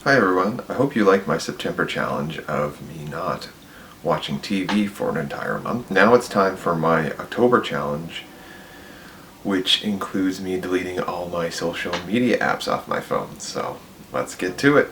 Hi everyone, I hope you liked my September challenge of me not watching TV for an entire month. Now it's time for my October challenge, which includes me deleting all my social media apps off my phone. So let's get to it.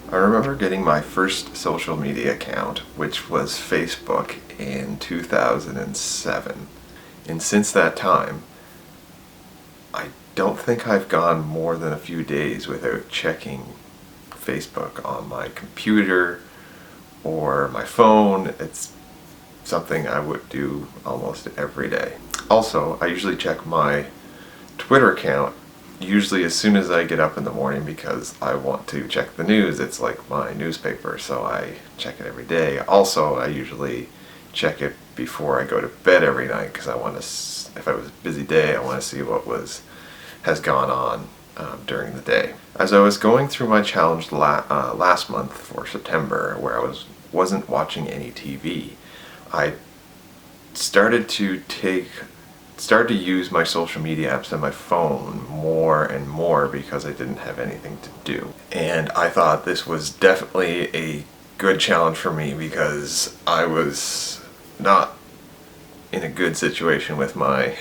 I remember getting my first social media account, which was Facebook, in 2007. And since that time, I don't think I've gone more than a few days without checking Facebook on my computer or my phone. It's something I would do almost every day. Also, I usually check my Twitter account usually as soon as I get up in the morning because I want to check the news. It's like my newspaper, so I check it every day. Also, I usually check it before I go to bed every night because I want to, if it was a busy day, I want to see what has gone on during the day. As I was going through my challenge last month for September, where I wasn't watching any TV, I started to use my social media apps on my phone more and more because I didn't have anything to do. And I thought this was definitely a good challenge for me because I was not in a good situation with my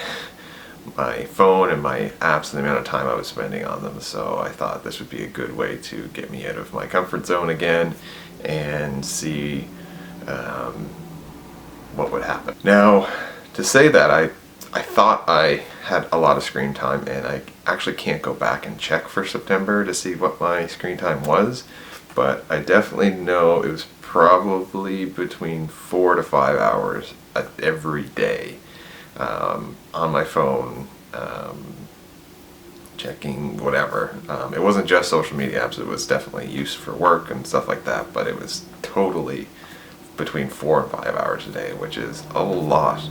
phone and my apps and the amount of time I was spending on them. So I thought this would be a good way to get me out of my comfort zone again and see what would happen. Now, to say that, I thought I had a lot of screen time, and I actually can't go back and check for September to see what my screen time was, but I definitely know it was probably between 4 to 5 hours every day on my phone, checking whatever. It wasn't just social media apps, it was definitely used for work and stuff like that, but it was totally between 4 and 5 hours a day, which is a lot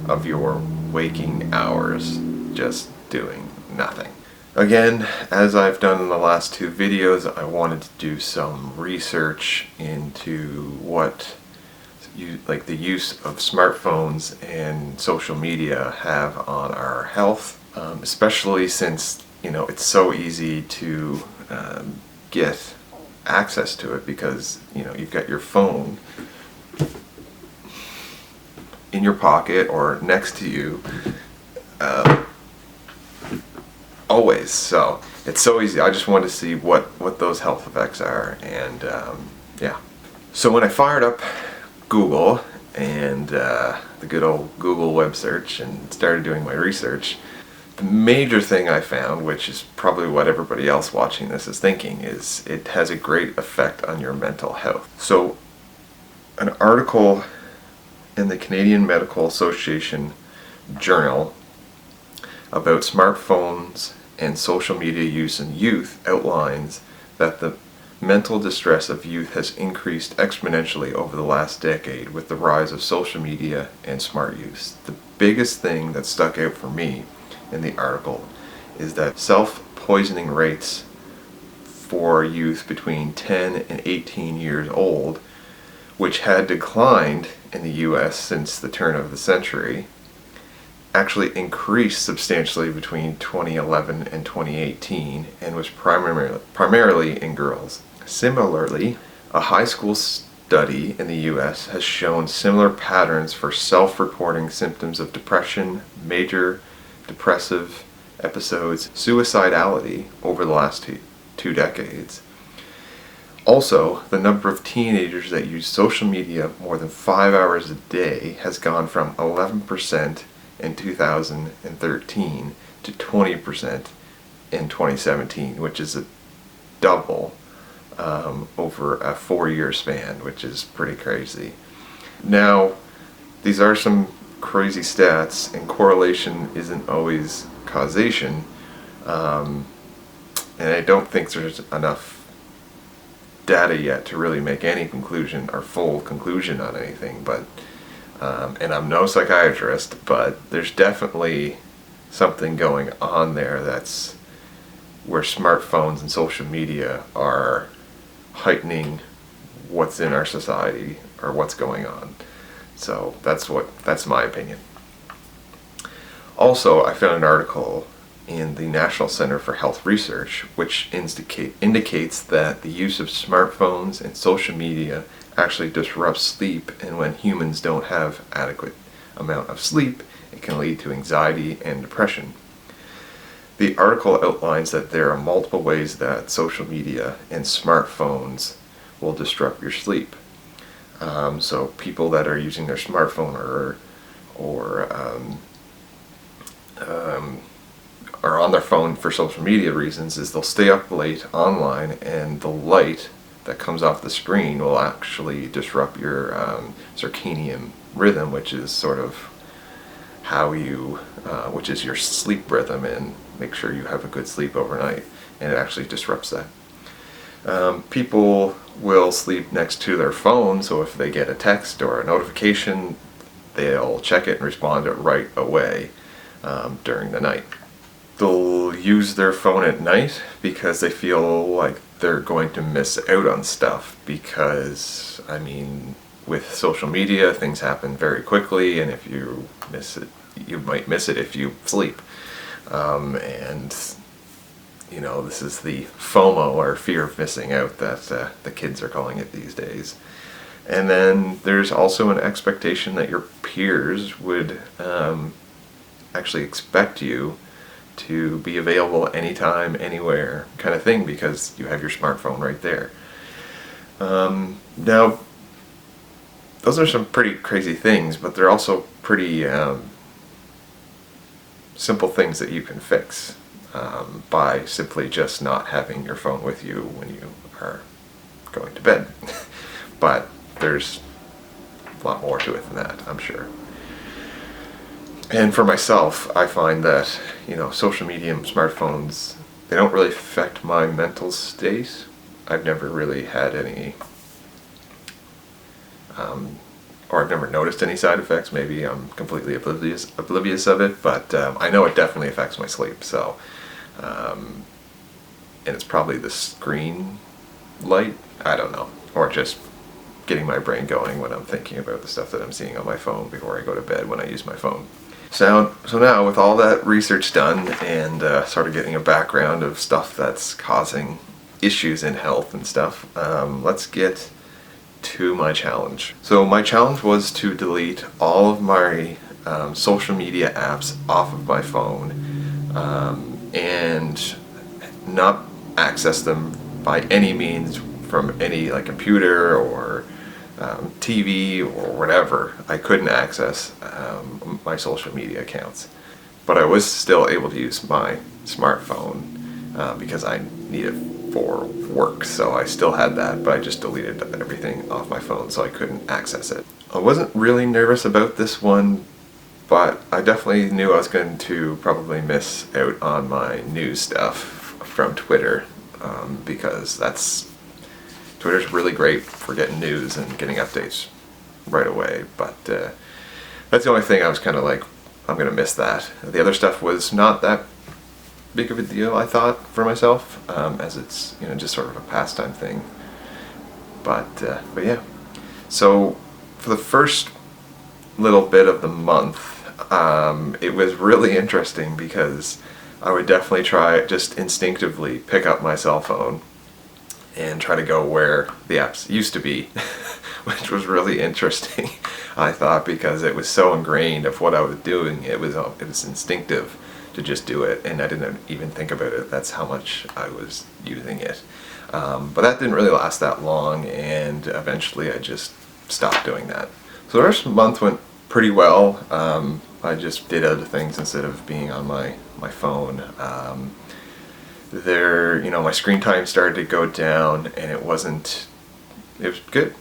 of your waking hours just doing nothing. Again, as I've done in the last two videos, I wanted to do some research into the use of smartphones and social media have on our health, especially since it's so easy to get access to it because you've got your phone in your pocket or next to you always. So it's so easy. I just wanted to see what those health effects are, and yeah. So when I fired up Google and the good old Google web search and started doing my research, the major thing I found, which is probably what everybody else watching this is thinking, is it has a great effect on your mental health. So an article in the Canadian Medical Association Journal about smartphones and social media use in youth outlines that the mental distress of youth has increased exponentially over the last decade with the rise of social media and smart use. The biggest thing that stuck out for me in the article is that self-poisoning rates for youth between 10 and 18 years old, which had declined in the US since the turn of the century, actually increased substantially between 2011 and 2018 and was primarily in girls. Similarly, a high school study in the US has shown similar patterns for self-reporting symptoms of depression, major depressive episodes, suicidality over the last two decades. Also, the number of teenagers that use social media more than 5 hours a day has gone from 11% in 2013 to 20% in 2017, which is a double over a 4-year span, which is pretty crazy. Now, these are some crazy stats, and correlation isn't always causation, and I don't think there's enough data yet to really make any conclusion or full conclusion on anything, but and I'm no psychiatrist, but there's definitely something going on there that's where smartphones and social media are heightening what's in our society or what's going on. So that's my opinion. Also, I found an article in the National Center for Health Research which indicates that the use of smartphones and social media actually disrupts sleep, and when humans don't have adequate amount of sleep, it can lead to anxiety and depression. The article outlines that there are multiple ways that social media and smartphones will disrupt your sleep. So people that are using their smartphone or on their phone for social media reasons is they'll stay up late online, and the light that comes off the screen will actually disrupt your circadian rhythm, which is sort of which is your sleep rhythm, and make sure you have a good sleep overnight, and it actually disrupts that. People will sleep next to their phone, so if they get a text or a notification, they'll check it and respond to it right away during the night. They'll use their phone at night because they feel like they're going to miss out on stuff, because, I mean, with social media, things happen very quickly, and if you miss it, you might miss it if you sleep. And you know, this is the FOMO, or fear of missing out, that the kids are calling it these days. And then there's also an expectation that your peers would actually expect you to be available anytime, anywhere kind of thing, because you have your smartphone right there. Now, those are some pretty crazy things, but they're also pretty simple things that you can fix by simply just not having your phone with you when you are going to bed. But there's a lot more to it than that, I'm sure. And for myself, I find that, you know, social media and smartphones, they don't really affect my mental state. I've never really had any, or I've never noticed any side effects. Maybe I'm completely oblivious of it, but I know it definitely affects my sleep. So, and it's probably the screen light, I don't know, or just getting my brain going when I'm thinking about the stuff that I'm seeing on my phone before I go to bed when I use my phone. So now, with all that research done and sort of getting a background of stuff that's causing issues in health and stuff, let's get to my challenge. So my challenge was to delete all of my social media apps off of my phone and not access them by any means from any computer or TV or whatever. I couldn't access my social media accounts, but I was still able to use my smartphone because I need it for work, so I still had that, but I just deleted everything off my phone so I couldn't access it. I wasn't really nervous about this one, but I definitely knew I was going to probably miss out on my news stuff from Twitter, because Twitter's really great for getting news and getting updates right away, but that's the only thing I was kind of like, I'm going to miss that. The other stuff was not that big of a deal, I thought, for myself, as it's, you know, just sort of a pastime thing. But yeah. So for the first little bit of the month, it was really interesting because I would definitely try, just instinctively pick up my cell phone and try to go where the apps used to be, which was really interesting, I thought, because it was so ingrained of what I was doing. It was instinctive to just do it, and I didn't even think about it. That's how much I was using it. But that didn't really last that long, and eventually I just stopped doing that. So the first month went pretty well. I just did other things instead of being on my phone. My screen time started to go down, and it was good.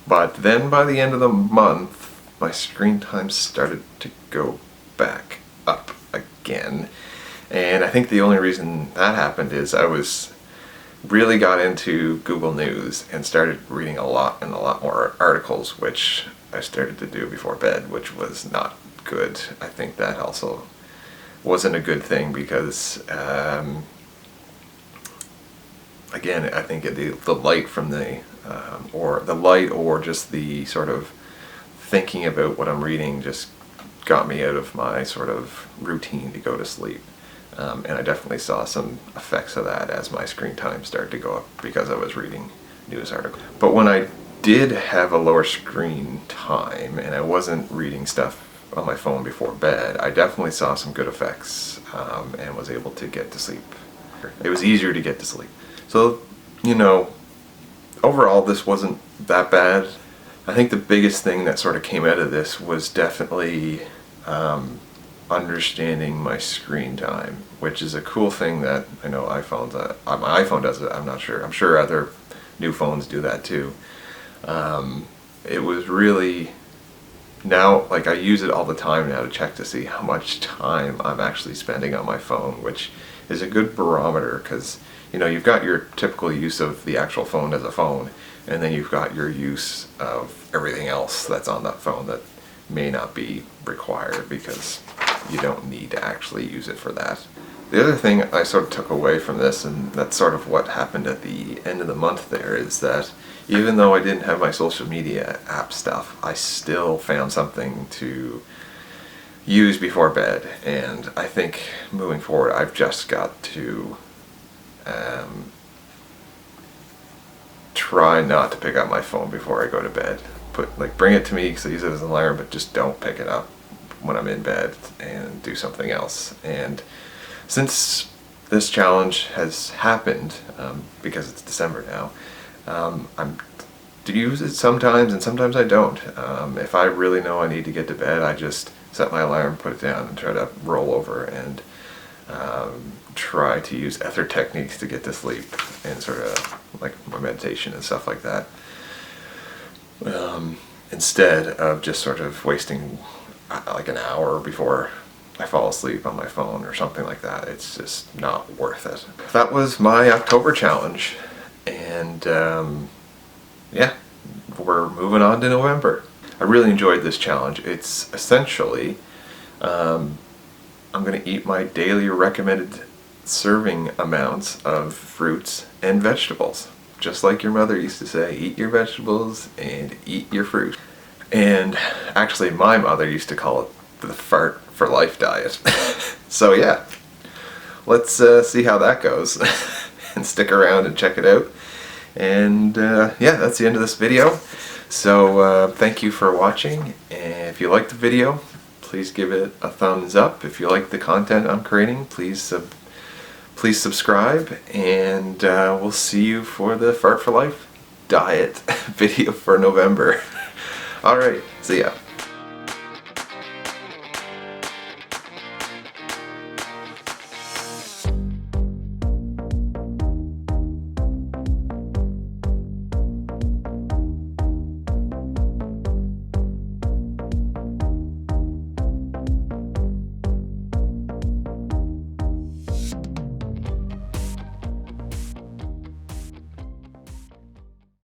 But then by the end of the month, my screen time started to go back up again. And I think the only reason that happened is I really got into Google News and started reading a lot more articles, which I started to do before bed, which was not good. I think that also wasn't a good thing because again, I think the light from the light or just the sort of thinking about what I'm reading just got me out of my sort of routine to go to sleep. And I definitely saw some effects of that as my screen time started to go up because I was reading news articles. But when I did have a lower screen time and I wasn't reading stuff on my phone before bed, I definitely saw some good effects and was able to get to sleep. It was easier to get to sleep. So, you know, overall this wasn't that bad. I think the biggest thing that sort of came out of this was definitely understanding my screen time, which is a cool thing that I know iPhones, my iPhone does it, I'm not sure. I'm sure other new phones do that too. It was really, now, like, I use it all the time now to check to see how much time I'm actually spending on my phone, which is a good barometer because, you know, you've got your typical use of the actual phone as a phone, and then you've got your use of everything else that's on that phone that may not be required because you don't need to actually use it for that. The other thing I sort of took away from this, and that's sort of what happened at the end of the month there, is that even though I didn't have my social media app stuff, I still found something to use before bed. And I think moving forward, I've just got to try not to pick up my phone before I go to bed. Bring it to me because I use it as an alarm, but just don't pick it up when I'm in bed and do something else. And since this challenge has happened, because it's December now, I'm to use it sometimes and sometimes I don't. If I really know I need to get to bed, I just set my alarm, put it down, and try to roll over and try to use other techniques to get to sleep and sort of like my meditation and stuff like that. Instead of just sort of wasting like an hour before I fall asleep on my phone or something like that. It's just not worth it. That was my October challenge, and yeah, we're moving on to November. I really enjoyed this challenge. It's essentially, I'm going to eat my daily recommended serving amounts of fruits and vegetables. Just like your mother used to say, eat your vegetables and eat your fruit. And actually my mother used to call it the fart for life diet. So yeah, let's see how that goes and stick around and check it out. And yeah, that's the end of this video. So thank you for watching, and if you liked the video, please give it a thumbs up. If you like the content I'm creating, please subscribe, and we'll see you for the Fart for Life diet video for November. Alright, see ya.